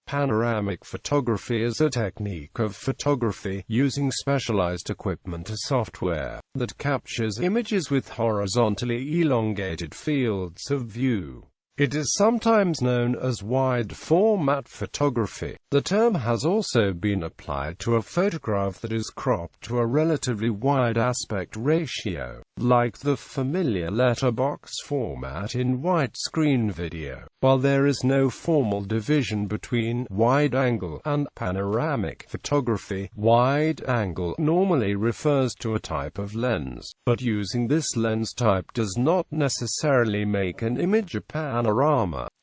Panoramic photography is a technique of photography using specialized equipment or software that captures images with horizontally elongated fields of view. It is sometimes known as wide-format photography. The term has also been applied to a photograph that is cropped to a relatively wide aspect ratio, like the familiar letterbox format in widescreen video. While there is no formal division between wide-angle and panoramic photography, wide-angle normally refers to a type of lens, but using this lens type does not necessarily make an image a panorama.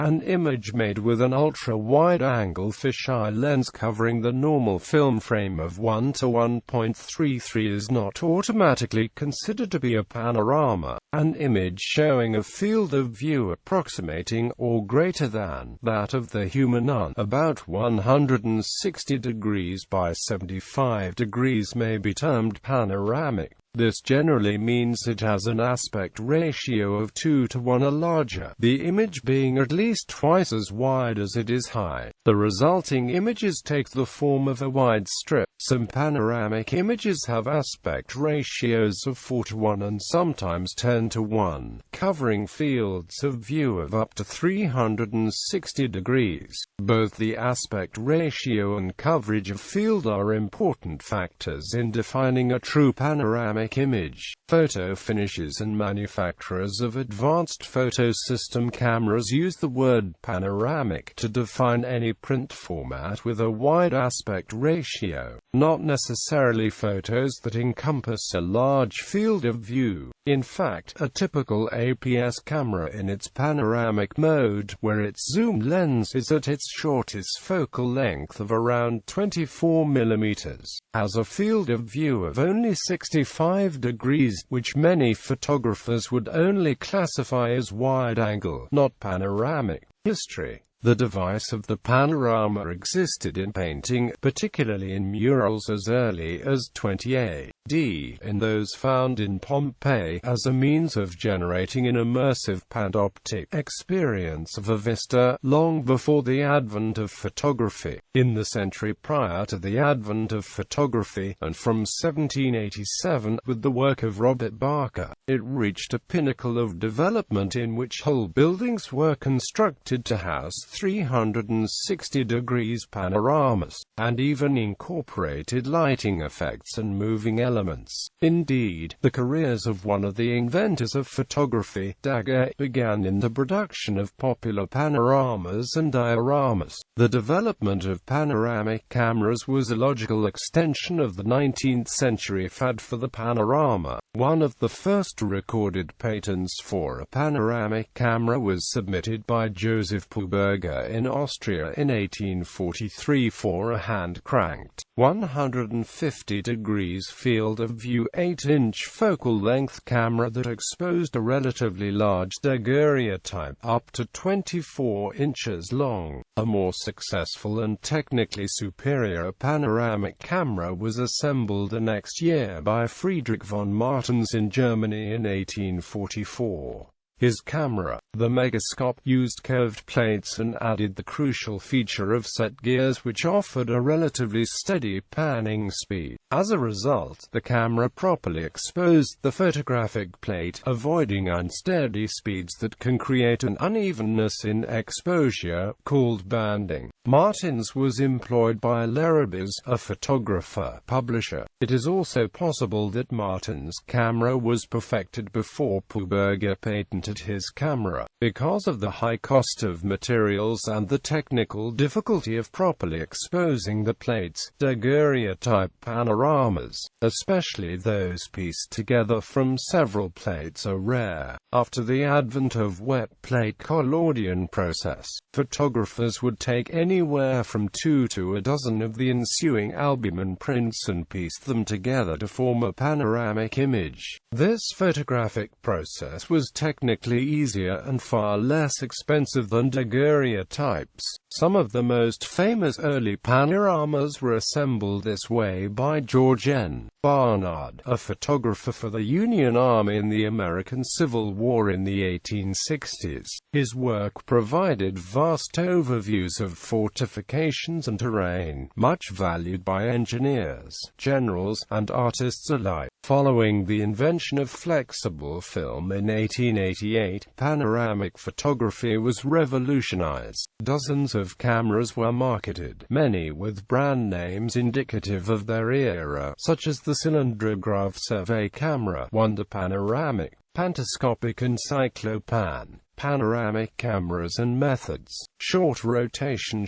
An image made with an ultra-wide-angle fisheye lens covering the normal film frame of 1 to 1.33 is not automatically considered to be a panorama. An image showing a field of view approximating or greater than that of the human eye, about 160 degrees by 75 degrees, may be termed panoramic. This generally means it has an aspect ratio of 2 to 1 or larger, the image being at least twice as wide as it is high. The resulting images take the form of a wide strip. Some panoramic images have aspect ratios of 4 to 1 and sometimes 10 to 1, covering fields of view of up to 360 degrees. Both the aspect ratio and coverage of field are important factors in defining a true panoramic image. Photo finishes and manufacturers of advanced photo system cameras use the word panoramic to define any print format with a wide aspect ratio, not necessarily photos that encompass a large field of view. In fact, a typical APS camera in its panoramic mode, where its zoom lens is at its shortest focal length of around 24 mm, has a field of view of only 65 degrees, which many photographers would only classify as wide-angle, not panoramic. History. The device of the panorama existed in painting, particularly in murals as early as 20 AD, in those found in Pompeii, as a means of generating an immersive panoptic experience of a vista, long before the advent of photography. In the century prior to the advent of photography, and from 1787, with the work of Robert Barker, it reached a pinnacle of development in which whole buildings were constructed to house 360 degrees panoramas, and even incorporated lighting effects and moving elements. Indeed, the careers of one of the inventors of photography, Daguerre, began in the production of popular panoramas and dioramas. The development of panoramic cameras was a logical extension of the 19th century fad for the panorama. One of the first recorded patents for a panoramic camera was submitted by Joseph Puberger in Austria in 1843 for a hand-cranked, 150 degrees field of view 8-inch focal length camera that exposed a relatively large daguerreotype up to 24 inches long. A more successful and technically superior panoramic camera was assembled the next year by Friedrich von Martens in Germany in 1844. His camera, the Megascope, used curved plates and added the crucial feature of set gears, which offered a relatively steady panning speed. As a result, the camera properly exposed the photographic plate, avoiding unsteady speeds that can create an unevenness in exposure, called banding. Martins was employed by Leribes, a photographer-publisher. It is also possible that Martins' camera was perfected before Puberger patented his camera, because of the high cost of materials and the technical difficulty of properly exposing the plates. Daguerreotype panoramas, especially those pieced together from several plates, are rare. After the advent of wet plate collodion process, photographers would take anywhere from 2 to a dozen of the ensuing albumen prints and piece them together to form a panoramic image. This photographic process was technically easier and far less expensive than daguerreotypes. Some of the most famous early panoramas were assembled this way by George N. Barnard, a photographer for the Union Army in the American Civil War in the 1860s. His work provided vast overviews of fortifications and terrain, much valued by engineers, generals, and artists alike. Following the invention of flexible film in 1888, panoramic photography was revolutionized. Dozens of cameras were marketed, many with brand names indicative of their era, such as the cylindrograph survey camera, Wonder Panoramic, Pantoscopic and Cyclopan. Panoramic cameras and methods: short rotation,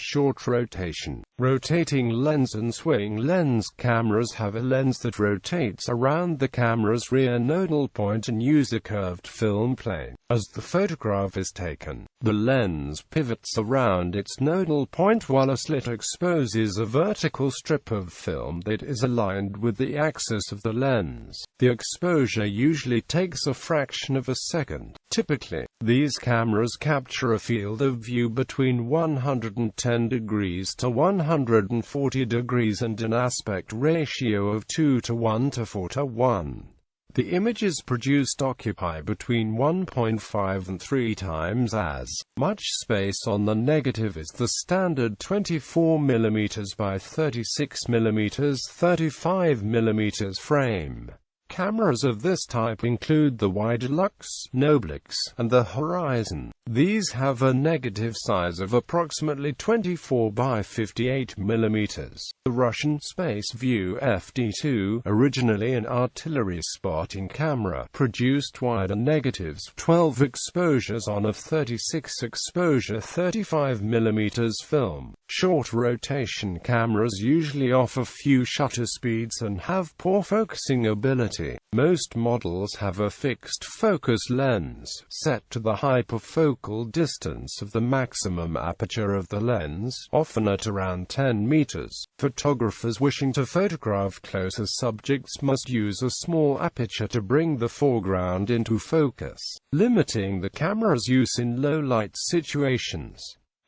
rotating lens and swing lens. Cameras have a lens that rotates around the camera's rear nodal point and use a curved film plane. As the photograph is taken, the lens pivots around its nodal point while a slit exposes a vertical strip of film that is aligned with the axis of the lens. The exposure usually takes a fraction of a second. Typically, these cameras capture a field of view between 110 degrees to 140 degrees and an aspect ratio of 2 to 1 to 4 to 1. The images produced occupy between 1.5 and 3 times as much space on the negative as the standard 24 mm by 36 mm 35 mm frame. Cameras of this type include the Widelux, Noblix, and the Horizon. These have a negative size of approximately 24 by 58 mm. The Russian Space View FD2, originally an artillery spotting camera, produced wider negatives, 12 exposures on a 36 exposure 35 mm film. Short rotation cameras usually offer few shutter speeds and have poor focusing ability. Most models have a fixed focus lens, set to the hyperfocal distance of the maximum aperture of the lens, often at around 10 meters. Photographers wishing to photograph closer subjects must use a small aperture to bring the foreground into focus, limiting the camera's use in low-light situations.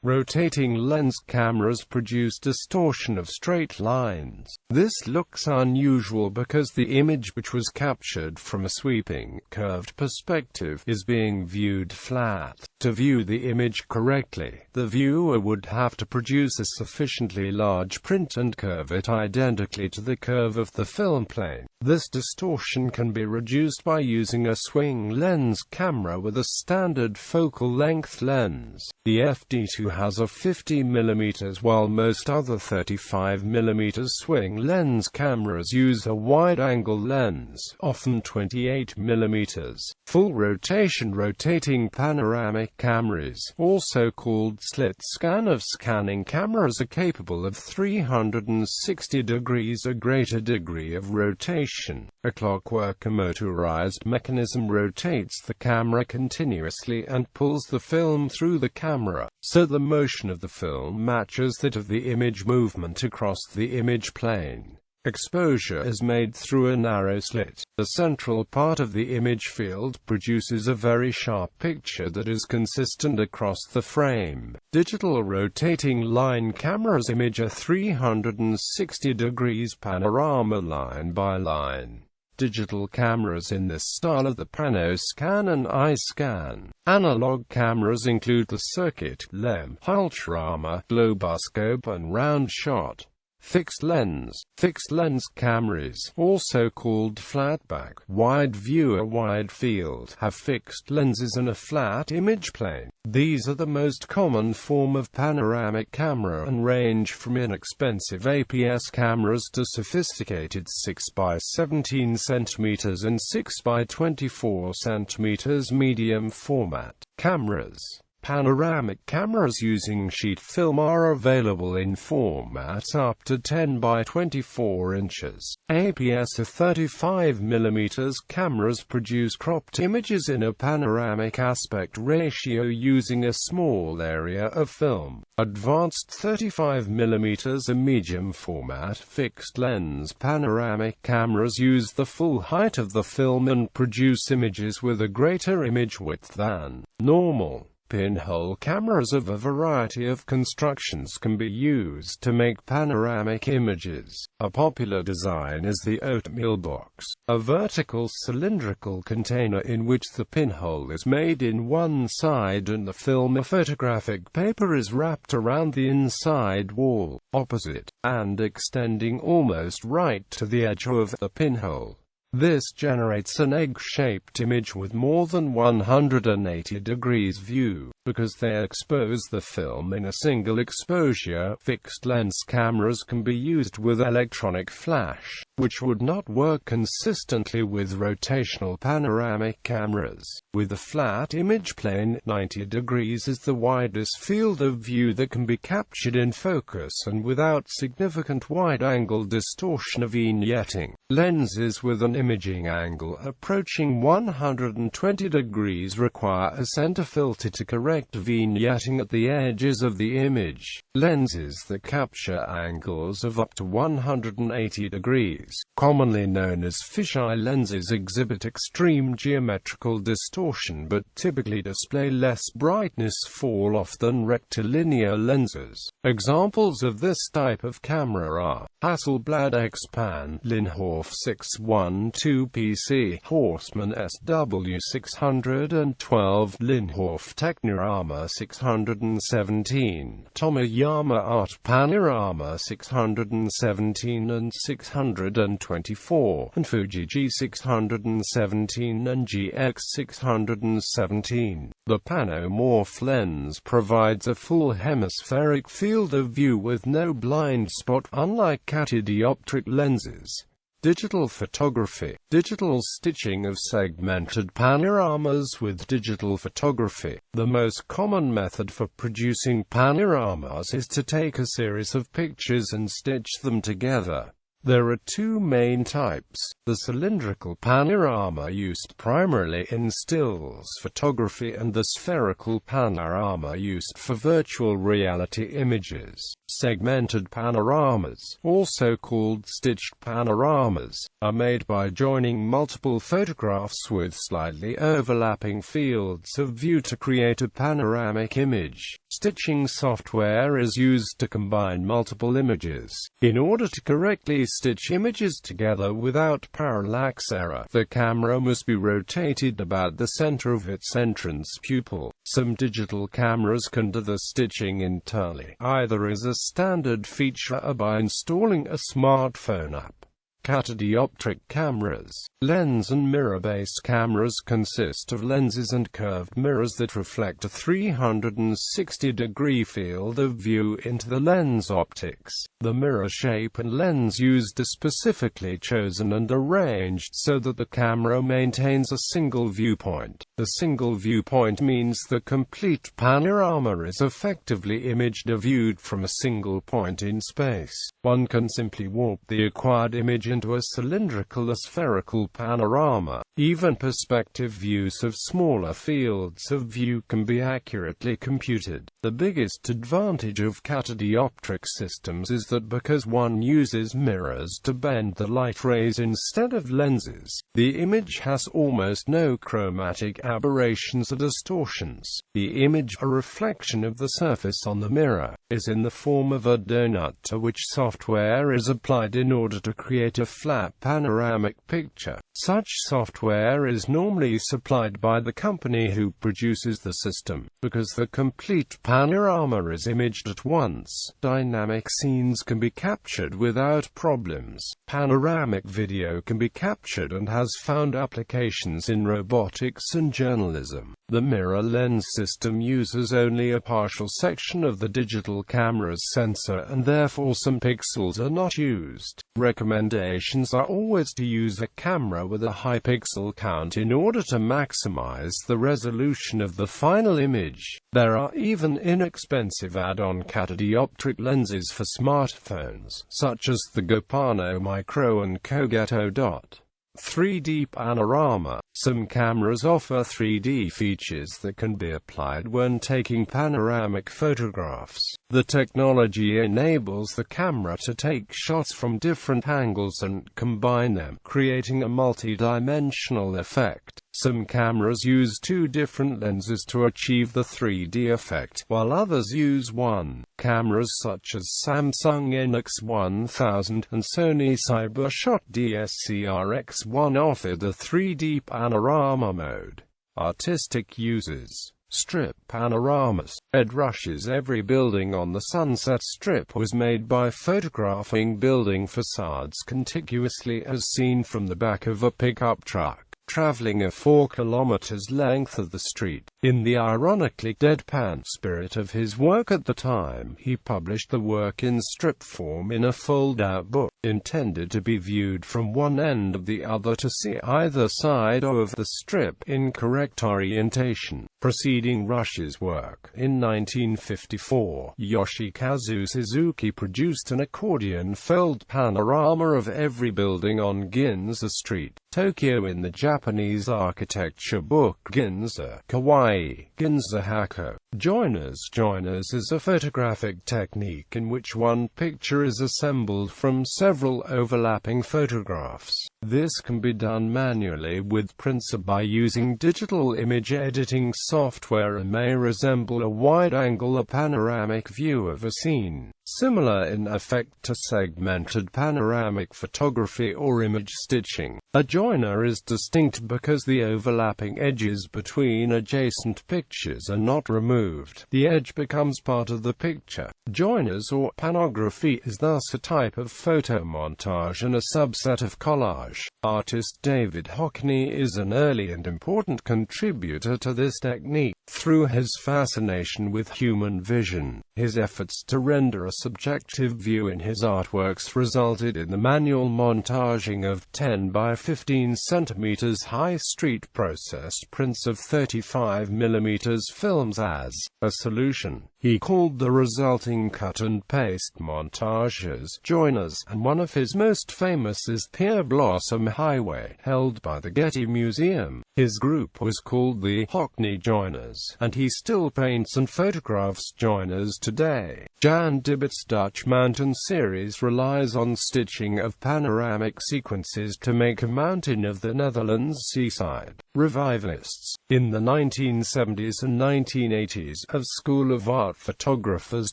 Rotating lens cameras produce distortion of straight lines. This looks unusual because the image, which was captured from a sweeping, curved perspective, is being viewed flat. To view the image correctly, the viewer would have to produce a sufficiently large print and curve it identically to the curve of the film plane. This distortion can be reduced by using a swing lens camera with a standard focal length lens. The FD2 has a 50 mm while most other 35 mm swing lens cameras use a wide-angle lens, often 28 mm. Full rotation rotating panoramic cameras, also called slit scanning cameras, are capable of 360 degrees or greater degree of rotation. A clockwork motorized mechanism rotates the camera continuously and pulls the film through the camera, so the motion of the film matches that of the image movement across the image plane. Exposure is made through a narrow slit. The central part of the image field produces a very sharp picture that is consistent across the frame. Digital rotating line cameras image a 360 degrees panorama line by line. Digital cameras in this style are the Panoscan and iScan. Analog cameras include the Circuit, LEM, Ultrama, Globoscope and Round Shot. Fixed lens cameras, also called flatback, wide view or wide field, have fixed lenses and a flat image plane. These are the most common form of panoramic camera and range from inexpensive APS cameras to sophisticated 6 by 17 cm and 6 by 24 cm medium format cameras. Panoramic cameras using sheet film are available in formats up to 10 by 24 inches. APS of 35 mm cameras produce cropped images in a panoramic aspect ratio using a small area of film. Advanced 35 mm, a medium format fixed lens panoramic cameras use the full height of the film and produce images with a greater image width than normal. Pinhole cameras of a variety of constructions can be used to make panoramic images. A popular design is the oatmeal box, a vertical cylindrical container in which the pinhole is made in one side and the film of photographic paper is wrapped around the inside wall, opposite, and extending almost right to the edge of the pinhole. This generates an egg-shaped image with more than 180 degrees view. Because they expose the film in a single exposure, fixed-lens cameras can be used with electronic flash, which would not work consistently with rotational panoramic cameras. With a flat image plane, 90 degrees is the widest field of view that can be captured in focus and without significant wide-angle distortion or vignetting. Lenses with an imaging angle approaching 120 degrees require a center filter to correct vignetting at the edges of the image. Lenses that capture angles of up to 180 degrees, commonly known as fisheye lenses, exhibit extreme geometrical distortion but typically display less brightness fall-off than rectilinear lenses. Examples of this type of camera are Hasselblad X-Pan, Linhof 612 PC, Horseman SW612, Linhof Technorama 617, Tomoyama Art Panorama 617 and 624, and Fuji G617 and GX 617. The panomorph lens provides a full hemispheric field of view with no blind spot, unlike catadioptric lenses. Digital photography. Digital stitching of segmented panoramas with digital photography. The most common method for producing panoramas is to take a series of pictures and stitch them together. There are two main types: the cylindrical panorama used primarily in stills photography and the spherical panorama used for virtual reality images. Segmented panoramas, also called stitched panoramas, are made by joining multiple photographs with slightly overlapping fields of view to create a panoramic image. Stitching software is used to combine multiple images. In order to correctly stitch images together without parallax error, the camera must be rotated about the center of its entrance pupil. Some digital cameras can do the stitching internally, either as a standard feature or by installing a smartphone app. Catadioptric cameras. Lens and mirror-based cameras consist of lenses and curved mirrors that reflect a 360-degree field of view into the lens optics. The mirror shape and lens used are specifically chosen and arranged so that the camera maintains a single viewpoint. The single viewpoint means the complete panorama is effectively imaged or viewed from a single point in space. One can simply warp the acquired image into a cylindrical or spherical panorama. Even perspective views of smaller fields of view can be accurately computed. The biggest advantage of catadioptric systems is that because one uses mirrors to bend the light rays instead of lenses, the image has almost no chromatic aberrations or distortions. The image, a reflection of the surface on the mirror, is in the form of a donut to which software is applied in order to create a flat panoramic picture. Such software is normally supplied by the company who produces the system. Because the complete panorama is imaged at once, dynamic scenes can be captured without problems. Panoramic video can be captured and has found applications in robotics and journalism. The mirror lens system uses only a partial section of the digital camera's sensor, and therefore some pixels are not used. Recommendations are always to use a camera with a high pixel count in order to maximize the resolution of the final image. There are even inexpensive add-on catadioptric lenses for smartphones, such as the Gopano Micro and Kogetto Dot. 3D panorama. Some cameras offer 3D features that can be applied when taking panoramic photographs. The technology enables the camera to take shots from different angles and combine them, creating a multi-dimensional effect. Some cameras use two different lenses to achieve the 3D effect, while others use one. Cameras such as Samsung NX1000 and Sony Cybershot DSC-RX1 offer the 3D panorama mode. Artistic uses. Strip panoramas. Ed Rush's Every Building on the Sunset Strip was made by photographing building facades contiguously as seen from the back of a pickup truck, traveling a 4 kilometers length of the street. In the ironically deadpan spirit of his work at the time, he published the work in strip form in a fold-out book, intended to be viewed from one end of the other to see either side of the strip in correct orientation. Preceding Rush's work, in 1954, Yoshikazu Suzuki produced an accordion fold panorama of every building on Ginza Street, Tokyo in the Japanese architecture book Ginza, Kawaii, Ginza Hako. Joiners. Joiners is a photographic technique in which one picture is assembled from several overlapping photographs. This can be done manually with prints or by using digital image editing software and may resemble a wide-angle or panoramic view of a scene. Similar in effect to segmented panoramic photography or image stitching. A joiner is distinct because the overlapping edges between adjacent pictures are not removed. The edge becomes part of the picture. Joiners or panography is thus a type of photomontage and a subset of collage. Artist David Hockney is an early and important contributor to this technique. Through his fascination with human vision, his efforts to render a subjective view in his artworks resulted in the manual montaging of 10 by 15 centimeters high street processed prints of 35 millimeters films as a solution. He called the resulting cut-and-paste montages joiners, and one of his most famous is Pier Blossom Highway, held by the Getty Museum. His group was called the Hockney Joiners, and he still paints and photographs joiners today. Jan Dibbett's Dutch Mountain series relies on stitching of panoramic sequences to make a mountain of the Netherlands seaside. Revivalists. In the 1970s and 1980s, a school of art photographers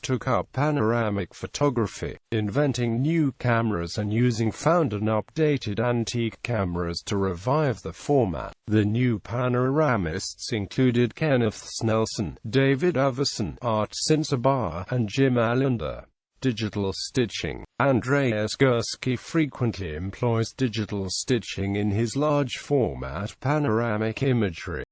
took up panoramic photography, inventing new cameras and using found and updated antique cameras to revive the format. The new panoramists included Kenneth Snelson, David Everson, Art Sinsabar, and Jim Allender. Digital stitching. Andreas Gursky frequently employs digital stitching in his large-format panoramic imagery.